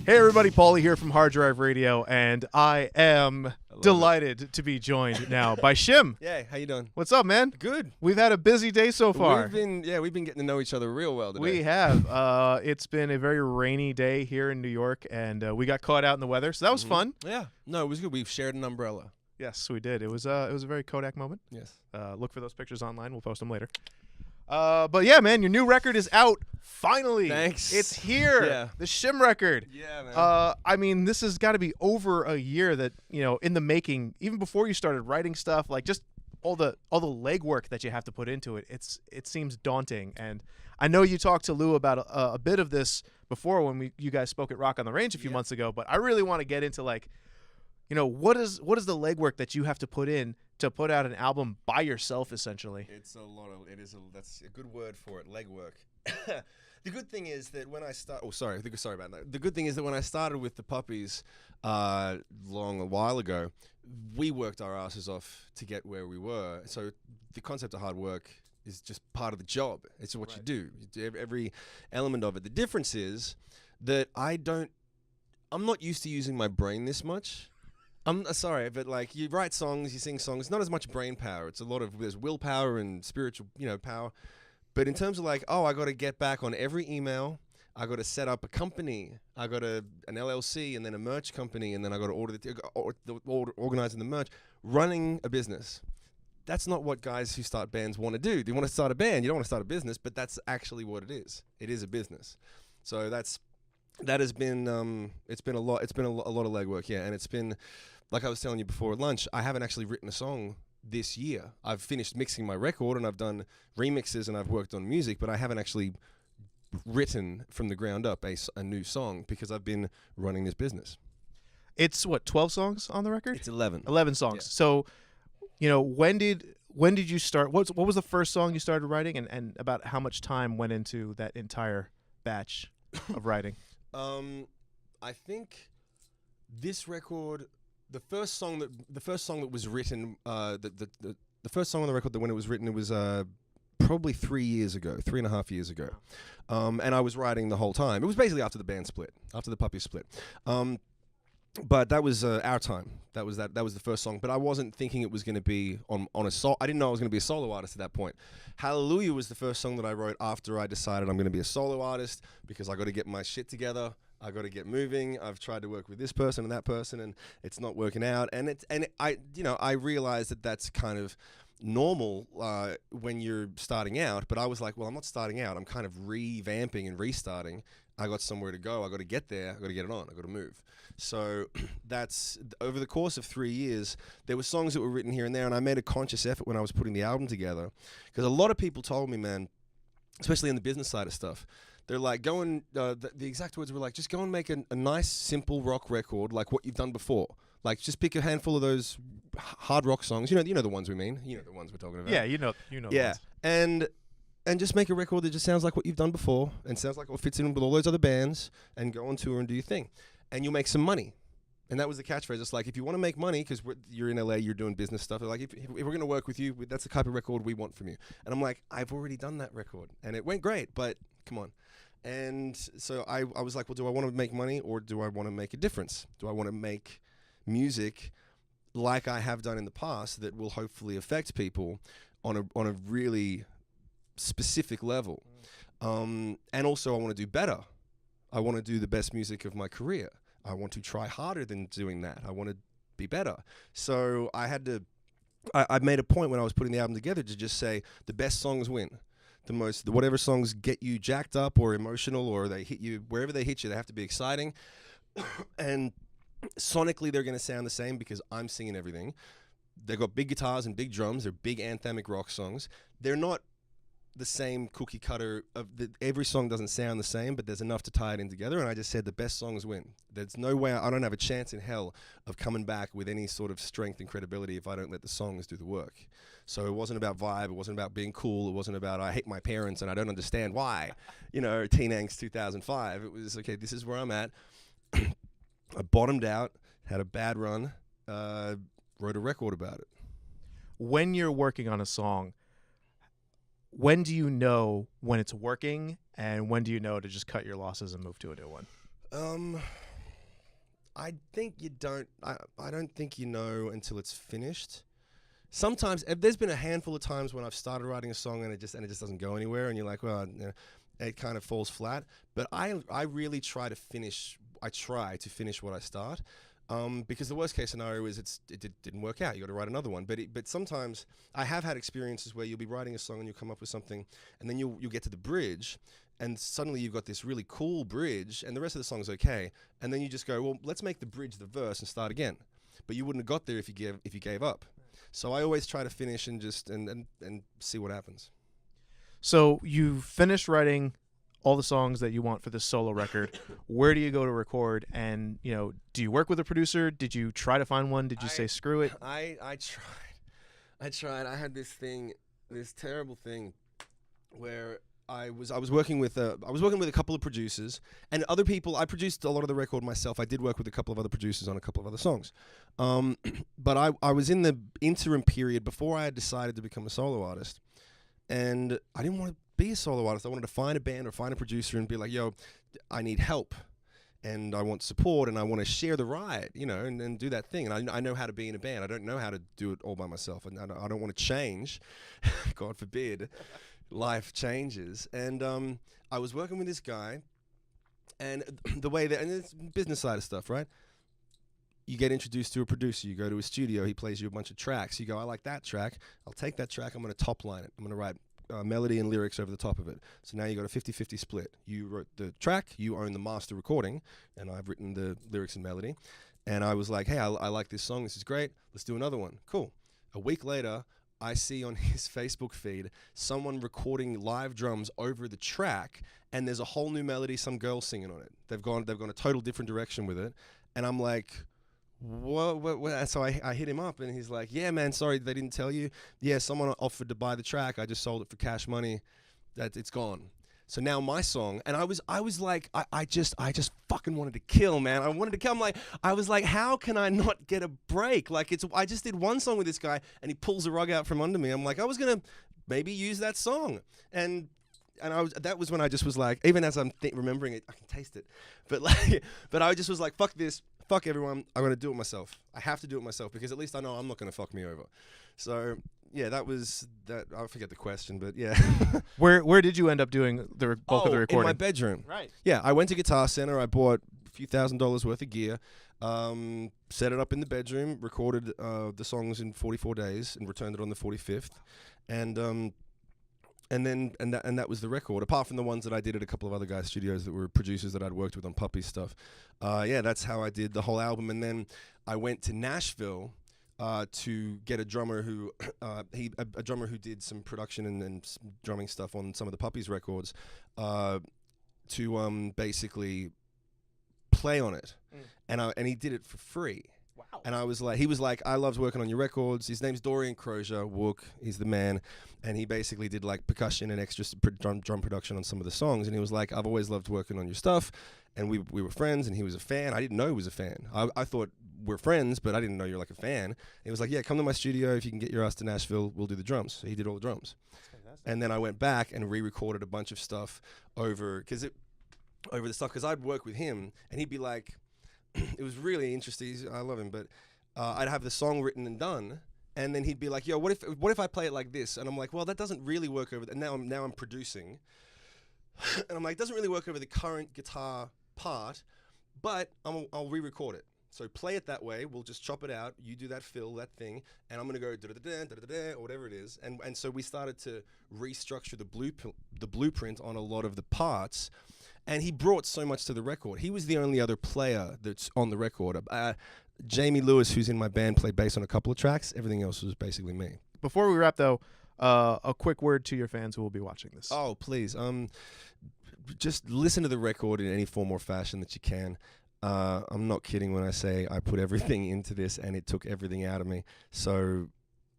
Hey everybody, Paulie here from HardDrive Radio, and I am delighted to be joined now by Shim. Yeah, how you doing? What's up, man? Good. We've had a busy day so far. We've been getting to know each other real well today. We have. It's been a very rainy day here in New York, and we got caught out in the weather, so that was fun. Yeah. No, it was good. We've shared an umbrella. Yes, we did. It was a very Kodak moment. Yes. Look for those pictures online. We'll post them later. But yeah, man, your new record is out. Finally. Thanks. It's here. Yeah. The Shim record. Yeah, man. I mean, this has got to be over a year that, in the making, even before you started writing stuff, like just all the legwork that you have to put into it. It seems daunting. And I know you talked to Lou about a bit of this before when you guys spoke at Rock on the Range a few months ago, but I really want to get into what is the legwork that you have to put in to put out an album by yourself, essentially? That's a good word for it, legwork. The good thing is that when I sorry about that. The good thing is that when I started with the Puppies a while ago, we worked our asses off to get where we were. So the concept of hard work is just part of the job. It's what you do. You do every element of it. The difference is that I'm not used to using my brain this much. I'm sorry, but like you write songs, you sing songs, not as much brain power. It's there's willpower and spiritual, power. But in terms of I got to get back on every email. I got to set up a company. I got an LLC and then a merch company, and then I got to organizing the merch, running a business. That's not what guys who start bands want to do. They want to start a band. You don't want to start a business, but that's actually what it is. It is a business. So that has been it's been a lot of legwork, yeah, and it's been. Like I was telling you before at lunch, I haven't actually written a song this year. I've finished mixing my record and I've done remixes and I've worked on music, but I haven't actually written from the ground up a new song because I've been running this business. It's 12 songs on the record? It's 11. 11 songs. Yeah. So, when did you start? What was the first song you started writing, and about how much time went into that entire batch of writing? I think this record. The first song that was written, the first song on the record that when it was written, it was probably 3.5 years ago, and I was writing the whole time. It was basically after the band split, after the Puppy split, but that was our time. That was the first song. But I wasn't thinking it was going to be on a solo. I didn't know I was going to be a solo artist at that point. Hallelujah was the first song that I wrote after I decided I'm going to be a solo artist because I got to get my shit together. I got to get moving. I've tried to work with this person and that person, and it's not working out. And I realized that that's kind of normal when you're starting out. But I was like, well, I'm not starting out. I'm kind of revamping and restarting. I got somewhere to go. I got to get there. I got to get it on. I got to move. So that's over the course of 3 years. There were songs that were written here and there, and I made a conscious effort when I was putting the album together because a lot of people told me, man, especially on the business side of stuff. They're like, the exact words were like, just go and make a nice, simple rock record like what you've done before. Like, just pick a handful of those hard rock songs. You know the ones we mean. You know the ones we're talking about. Yeah, you know. Yeah, and just make a record that just sounds like what you've done before and sounds like what fits in with all those other bands and go on tour and do your thing. And you'll make some money. And that was the catchphrase. It's like, if you want to make money, because you're in LA, you're doing business stuff, they're like, if we're going to work with you, that's the type of record we want from you. And I'm like, I've already done that record. And it went great, but come on. And so I was like, well, do I want to make money or do I want to make a difference? Do I want to make music like I have done in the past that will hopefully affect people on a really specific level? And also I want to do better. I want to do the best music of my career. I want to try harder than doing that. I want to be better. So I made a point when I was putting the album together to just say the best songs win. Whatever songs get you jacked up or emotional or they hit you, wherever they hit you, they have to be exciting. And sonically, they're going to sound the same because I'm singing everything. They've got big guitars and big drums. They're big anthemic rock songs. They're not the same cookie cutter every song doesn't sound the same, but there's enough to tie it in together. And I just said the best songs win. There's no way, I don't have a chance in hell of coming back with any sort of strength and credibility if I don't let the songs do the work. So it wasn't about vibe. It wasn't about being cool. It wasn't about I hate my parents and I don't understand why. Teen Angst 2005. It was, okay, this is where I'm at. I bottomed out, had a bad run, wrote a record about it. When you're working on a song, when do you know when it's working, and when do you know to just cut your losses and move to a new one? I think you don't. I don't think you know until it's finished. Sometimes there's been a handful of times when I've started writing a song and it just doesn't go anywhere, and you're like, well, you know, it kind of falls flat. But I really try to finish. I try to finish what I start, because the worst case scenario is it didn't work out. You got to write another one. But sometimes I have had experiences where you'll be writing a song and you'll come up with something, and then you'll get to the bridge, and suddenly you've got this really cool bridge, and the rest of the song's okay, and then you just go, well, let's make the bridge the verse and start again. But you wouldn't have got there if you gave up. So I always try to finish and just and see what happens. So you finished writing all the songs that you want for this solo record. Where do you go to record? And, you know, do you work with a producer? Did you try to find one? Did you say screw it? I tried. I had this terrible thing where I was working with a couple of producers and other people. I produced a lot of the record myself. I did work with a couple of other producers on a couple of other songs. But I was in the interim period before I had decided to become a solo artist. And I didn't want to be a solo artist. I wanted to find a band or find a producer and be like, yo, I need help. And I want support, and I want to share the ride, you know, and do that thing. And I know how to be in a band. I don't know how to do it all by myself. And I don't want to change. God forbid. Life changes. And I was working with this guy, and the way that, and it's business side of stuff, right? You get introduced to a producer, you go to a studio, he plays you a bunch of tracks. You go, I like that track. I'll take that track, I'm going to top line it. I'm going to write melody and lyrics over the top of it. So now you got a 50-50 split. You wrote the track, you own the master recording, and I've written the lyrics and melody. And I was like, hey, I like this song, this is great, let's do another one. Cool. A week later, I see on his Facebook feed someone recording live drums over the track, and there's a whole new melody, some girl singing on it. They've gone a total different direction with it. And I'm like, what? So I hit him up, and he's like, yeah, man, sorry, they didn't tell you. Yeah, someone offered to buy the track. I just sold it for cash money. It's gone. So now my song, and I was like, I just fucking wanted to kill, man. I wanted to kill. I was like, how can I not get a break? Like, I just did one song with this guy, and he pulls the rug out from under me. I'm like, I was gonna maybe use that song, and that was when I just was like, even as I'm remembering it, I can taste it, but I just was like, fuck this. Fuck everyone, I'm going to do it myself. I have to do it myself because at least I know I'm not going to fuck me over. So, yeah, that was that. I forget the question, but yeah. Where did you end up doing the bulk of the recording? In my bedroom. Right. Yeah, I went to Guitar Center. I bought a few $1,000s worth of gear, set it up in the bedroom, recorded the songs in 44 days, and returned it on the 45th. And that was the record. Apart from the ones that I did at a couple of other guys' studios that were producers that I'd worked with on Puppy stuff. Yeah, that's how I did the whole album. And then I went to Nashville to get a drummer who a drummer who did some production and drumming stuff on some of the Puppies records to basically play on it. And he did it for free. Wow. And he was like, I loved working on your records. His name's Dorian Crozier, Wook, he's the man. And he basically did like percussion and extra drum production on some of the songs. And he was like, I've always loved working on your stuff. And we were friends, and he was a fan. I didn't know he was a fan. I thought we're friends, but I didn't know you're like a fan. And he was like, yeah, come to my studio. If you can get your ass to Nashville, we'll do the drums. So he did all the drums. And then I went back and re-recorded a bunch of stuff over the stuff, because I'd work with him, and he'd be like, it was really interesting. I love him, but I'd have the song written and done, and then he'd be like, "Yo, what if I play it like this?" And I'm like, "Well, that doesn't really work over." And now I'm producing, and I'm like, "It doesn't really work over the current guitar part, but I'll re-record it. So play it that way. We'll just chop it out. You do that fill, that thing, and I'm gonna go da-da-da-da-da-da, or whatever it is." And so we started to restructure the blueprint on a lot of the parts. And he brought so much to the record. He was the only other player that's on the record. Jamie Lewis, who's in my band, played bass on a couple of tracks. Everything else was basically me. Before we wrap, though, a quick word to your fans who will be watching this. Oh, please. Just listen to the record in any form or fashion that you can. I'm not kidding when I say I put everything into this, and it took everything out of me. So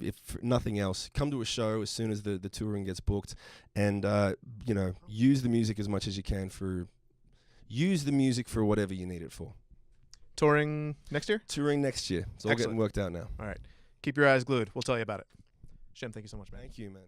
if nothing else, come to a show as soon as the touring gets booked, and use the music as much as you can use the music for whatever you need it for. Touring next year? Touring next year. It's all getting worked out now. All right. Keep your eyes glued. We'll tell you about it. Shim, thank you so much, man. Thank you, man.